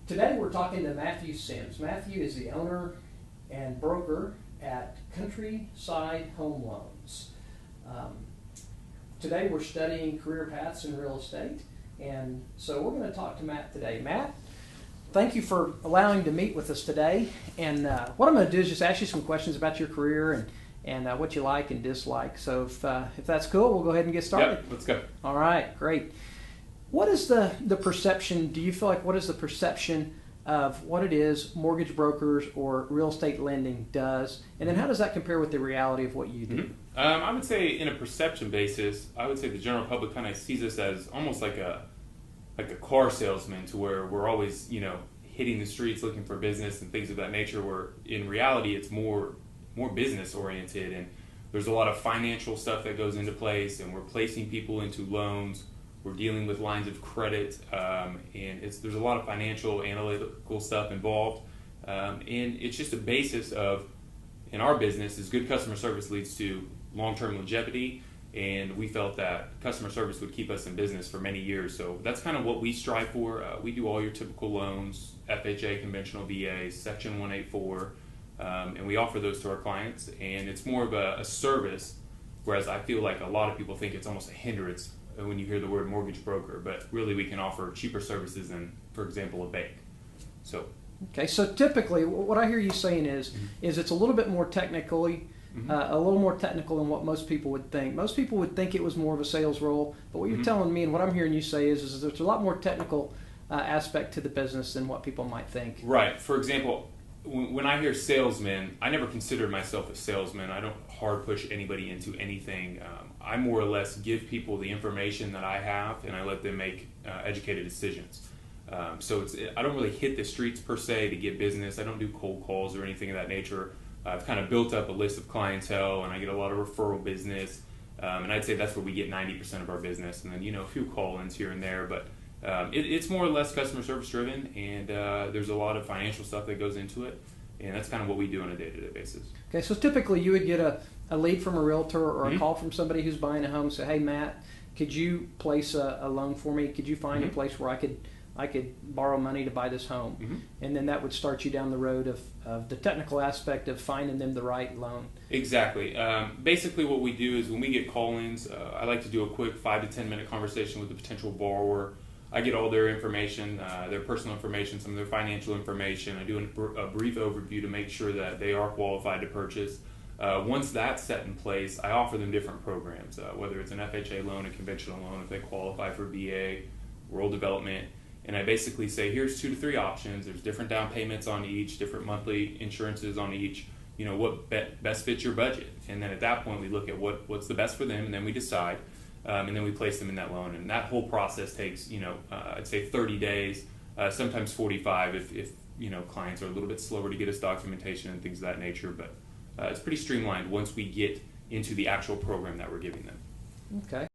Today we're talking to Matthew Sims. Matthew is the owner and broker at Countryside Home Loans. Today we're studying career paths in real estate, and so we're going to talk to Matt today. Matt, thank you for allowing to meet with us today. And what I'm going to do is just ask you some questions about your career and what you like and dislike. So if that's cool, we'll go ahead and get started. Yep, let's go. All right, great. What is the perception, do you feel like, what is the perception of what it is mortgage brokers or real estate lending does? And then how does that compare with the reality of what you do? I would say in a perception basis, I would say the general public kind of sees us as almost like a car salesman, to where we're always, hitting the streets looking for business and things of that nature, where in reality it's more business oriented, and there's a lot of financial stuff that goes into place, and we're placing people into loans. We're dealing with lines of credit, and there's a lot of financial, analytical stuff involved, and it's just a basis of, in our business, is good customer service leads to long-term longevity, and we felt that customer service would keep us in business for many years. So that's kind of what we strive for. We do all your typical loans, FHA, conventional VA, Section 184, and we offer those to our clients, and it's more of a service, whereas I feel like a lot of people think it's almost a hindrance when you hear the word mortgage broker, but really we can offer cheaper services than, for example, a bank. Okay, so typically what I hear you saying is it's a little bit more technically, a little more technical than what most people would think. Most people would think it was more of a sales role, but what you're telling me and what I'm hearing you say is there's a lot more technical aspect to the business than what people might think. Right. For example, when I hear salesman, I never considered myself a salesman. I don't hard push anybody into anything. I more or less give people the information that I have, and I let them make educated decisions. So I don't really hit the streets per se to get business. I don't do cold calls or anything of that nature. I've kind of built up a list of clientele, and I get a lot of referral business. And I'd say that's where we get 90% of our business, and then a few call-ins here and there. But it's more or less customer service driven, and there's a lot of financial stuff that goes into it, and that's kind of what we do on a day-to-day basis. Okay, so typically you would get a lead from a realtor or a call from somebody who's buying a home and say, hey Matt, could you place a loan for me? Could you find a place where I could borrow money to buy this home? And then that would start you down the road of the technical aspect of finding them the right loan. Exactly. Basically what we do is when we get call-ins, I like to do a quick 5 to 10 minute conversation with the potential borrower. I get all their information, their personal information, some of their financial information. I do a brief overview to make sure that they are qualified to purchase. Once that's set in place, I offer them different programs, whether it's an FHA loan, a conventional loan, if they qualify for VA, rural development. And I basically say, here's 2 to 3 options. There's different down payments on each, different monthly insurances on each. What best fits your budget. And then at that point, we look at what's the best for them, and then we decide. And then we place them in that loan. And that whole process takes, I'd say 30 days, sometimes 45 if clients are a little bit slower to get us documentation and things of that nature. But it's pretty streamlined once we get into the actual program that we're giving them. Okay.